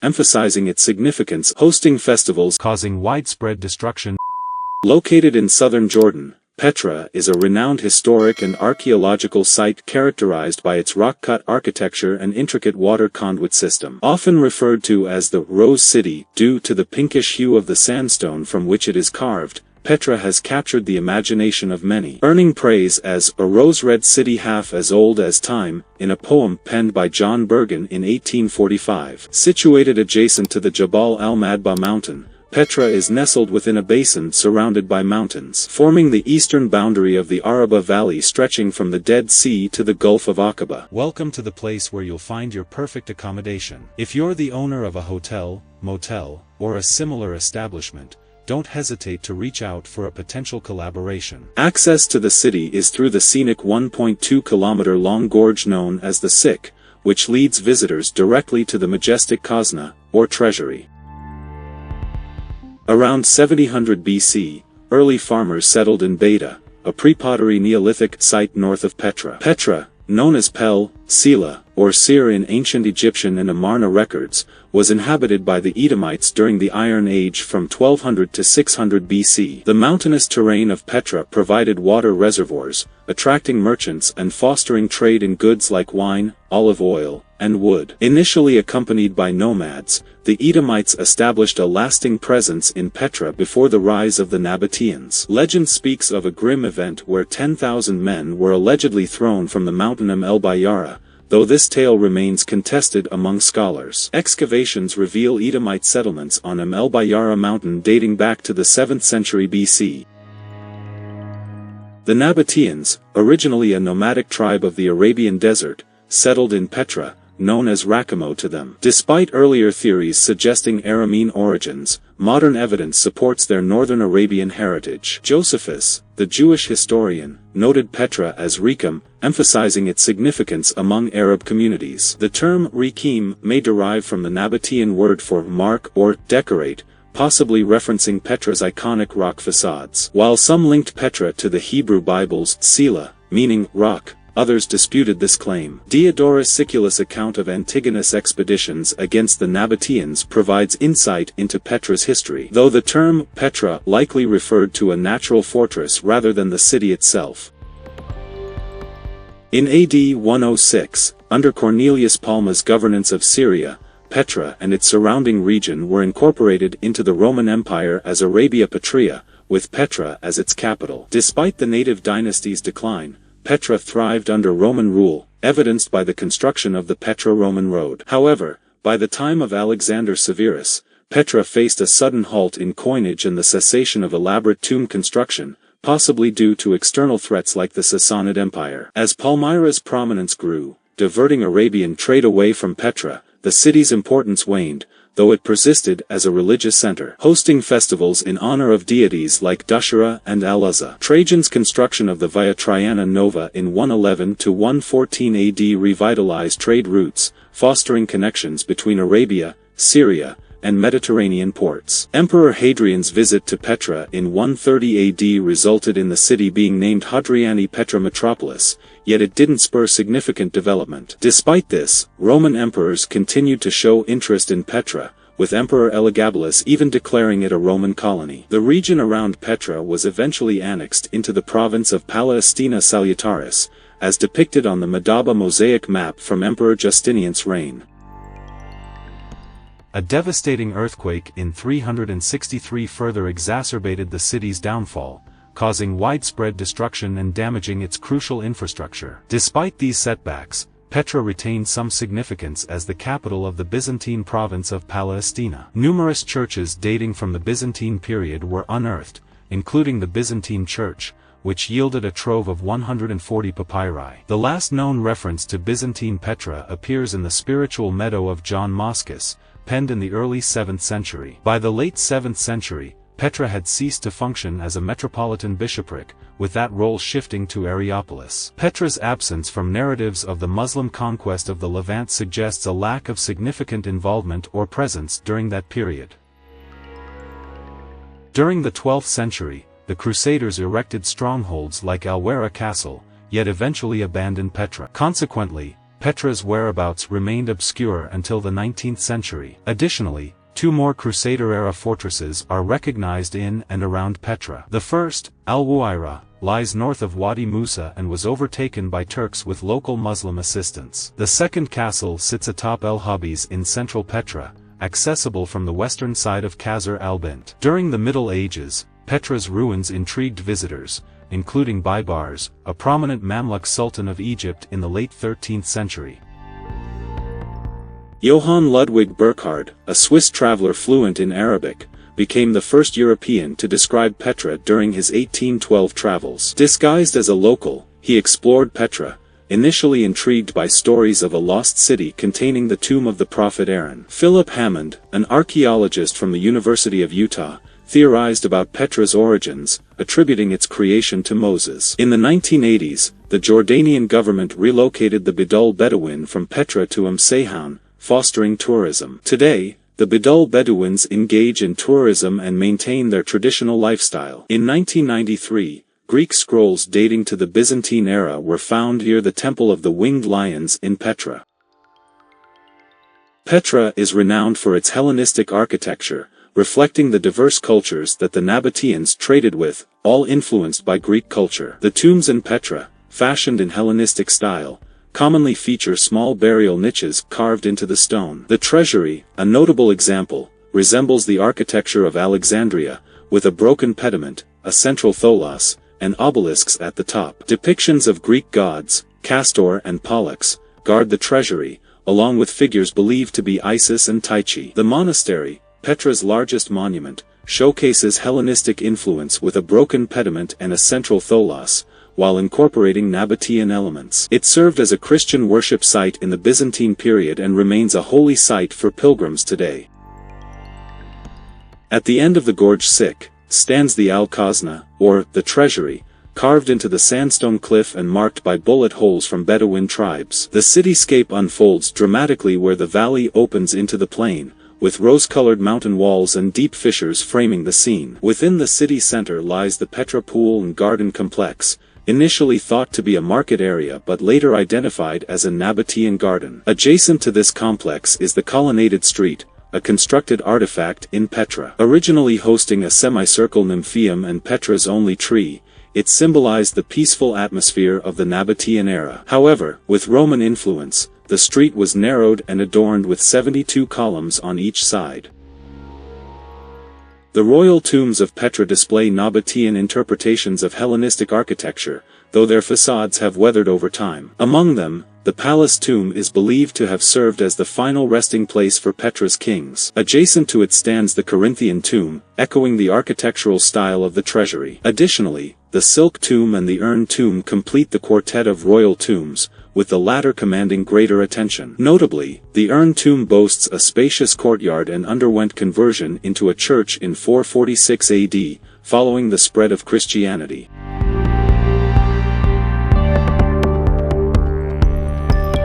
emphasizing its significance, hosting festivals causing widespread destruction. Located in southern Jordan, Petra is a renowned historic and archaeological site characterized by its rock-cut architecture and intricate water conduit system. Often referred to as the Rose City due to the pinkish hue of the sandstone from which it is carved, Petra has captured the imagination of many, earning praise as a rose-red city half as old as time, in a poem penned by John Bergen in 1845. Situated adjacent to the Jabal al-Madba mountain, Petra is nestled within a basin surrounded by mountains, forming the eastern boundary of the Araba Valley stretching from the Dead Sea to the Gulf of Aqaba. Welcome to the place where you'll find your perfect accommodation. If you're the owner of a hotel, motel, or a similar establishment, don't hesitate to reach out for a potential collaboration. Access to the city is through the scenic 1.2-kilometer-long gorge known as the Sikh, which leads visitors directly to the majestic Khazna, or treasury. Around 700 BC, early farmers settled in Beta, a pre-pottery Neolithic site north of Petra. Petra, known as Pel, Sela, or Seir in ancient Egyptian and Amarna records, was inhabited by the Edomites during the Iron Age from 1200 to 600 BC. The mountainous terrain of Petra provided water reservoirs, attracting merchants and fostering trade in goods like wine, olive oil, and wood. Initially accompanied by nomads, the Edomites established a lasting presence in Petra before the rise of the Nabateans. Legend speaks of a grim event where 10,000 men were allegedly thrown from the mountain El Bayara, though this tale remains contested among scholars. Excavations reveal Edomite settlements on El Bayara mountain dating back to the 7th century BC. The Nabateans, originally a nomadic tribe of the Arabian desert, settled in Petra, known as Rakamo to them. Despite earlier theories suggesting Aramean origins, modern evidence supports their northern Arabian heritage. Josephus, the Jewish historian, noted Petra as Rekem, emphasizing its significance among Arab communities. The term Rekem may derive from the Nabatean word for mark or decorate, possibly referencing Petra's iconic rock facades. While some linked Petra to the Hebrew Bible's Sela, meaning rock, others disputed this claim. Diodorus Siculus' account of Antigonus' expeditions against the Nabateans provides insight into Petra's history, though the term Petra likely referred to a natural fortress rather than the city itself. In AD 106, under Cornelius Palma's governance of Syria, Petra and its surrounding region were incorporated into the Roman Empire as Arabia Petrea, with Petra as its capital. Despite the native dynasty's decline, Petra thrived under Roman rule, evidenced by the construction of the Petra-Roman road. However, by the time of Alexander Severus, Petra faced a sudden halt in coinage and the cessation of elaborate tomb construction, possibly due to external threats like the Sassanid Empire. As Palmyra's prominence grew, diverting Arabian trade away from Petra, the city's importance waned, though it persisted as a religious center, hosting festivals in honor of deities like Dushara and Al-Uzza. Trajan's construction of the Via Traiana Nova in 111 to 114 AD revitalized trade routes, fostering connections between Arabia, Syria, and Mediterranean ports. Emperor Hadrian's visit to Petra in 130 AD resulted in the city being named Hadriani Petra Metropolis, yet it didn't spur significant development. Despite this, Roman emperors continued to show interest in Petra, with Emperor Elagabalus even declaring it a Roman colony. The region around Petra was eventually annexed into the province of Palestina Salutaris, as depicted on the Madaba mosaic map from Emperor Justinian's reign. A devastating earthquake in 363 further exacerbated the city's downfall, causing widespread destruction and damaging its crucial infrastructure. Despite these setbacks, Petra retained some significance as the capital of the Byzantine province of Palestina. Numerous churches dating from the Byzantine period were unearthed, including the Byzantine Church, which yielded a trove of 140 papyri. The last known reference to Byzantine Petra appears in the Spiritual Meadow of John Moschus, penned in the early 7th century. By the late 7th century, Petra had ceased to function as a metropolitan bishopric, with that role shifting to Areopolis. Petra's absence from narratives of the Muslim conquest of the Levant suggests a lack of significant involvement or presence during that period. During the 12th century, the Crusaders erected strongholds like Alwera Castle, yet eventually abandoned Petra. Consequently, Petra's whereabouts remained obscure until the 19th century. Additionally, 2 more Crusader-era fortresses are recognized in and around Petra. The first, Al-Wuaira, lies north of Wadi Musa and was overtaken by Turks with local Muslim assistance. The second castle sits atop El Habis in central Petra, accessible from the western side of Qasr al-Bint. During the Middle Ages, Petra's ruins intrigued visitors, including Baybars, a prominent Mamluk sultan of Egypt in the late 13th century. Johann Ludwig Burckhardt, a Swiss traveler fluent in Arabic, became the first European to describe Petra during his 1812 travels. Disguised as a local, he explored Petra, initially intrigued by stories of a lost city containing the tomb of the prophet Aaron. Philip Hammond, an archaeologist from the University of Utah, theorized about Petra's origins, attributing its creation to Moses. In the 1980s, the Jordanian government relocated the Bidul Bedouin from Petra to Seyhan, fostering tourism. Today, the Bidul Bedouins engage in tourism and maintain their traditional lifestyle. In 1993, Greek scrolls dating to the Byzantine era were found near the Temple of the Winged Lions in Petra. Petra is renowned for its Hellenistic architecture, reflecting the diverse cultures that the Nabateans traded with, all influenced by Greek culture. The tombs in Petra, fashioned in Hellenistic style, commonly feature small burial niches carved into the stone. The treasury, a notable example, resembles the architecture of Alexandria, with a broken pediment, a central tholos, and obelisks at the top. Depictions of Greek gods, Castor and Pollux, guard the treasury, along with figures believed to be Isis and Tyche. The monastery, Petra's largest monument, showcases Hellenistic influence with a broken pediment and a central tholos, while incorporating Nabatean elements. It served as a Christian worship site in the Byzantine period and remains a holy site for pilgrims today. At the end of the Gorge Sikh, stands the Al-Khazna, or the treasury, carved into the sandstone cliff and marked by bullet holes from Bedouin tribes. The cityscape unfolds dramatically where the valley opens into the plain, with rose-colored mountain walls and deep fissures framing the scene. Within the city center lies the Petra Pool and Garden Complex, initially thought to be a market area but later identified as a Nabatean garden. Adjacent to this complex is the Colonnaded Street, a constructed artifact in Petra. Originally hosting a semicircle nymphaeum and Petra's only tree, it symbolized the peaceful atmosphere of the Nabatean era. However, with Roman influence, the street was narrowed and adorned with 72 columns on each side. The royal tombs of Petra display Nabatean interpretations of Hellenistic architecture, though their facades have weathered over time. Among them, the palace tomb is believed to have served as the final resting place for Petra's kings. Adjacent to it stands the Corinthian tomb, echoing the architectural style of the treasury. Additionally, the Silk tomb and the Urn tomb complete the quartet of royal tombs, with the latter commanding greater attention. Notably, the Urn tomb boasts a spacious courtyard and underwent conversion into a church in 446 AD, following the spread of Christianity.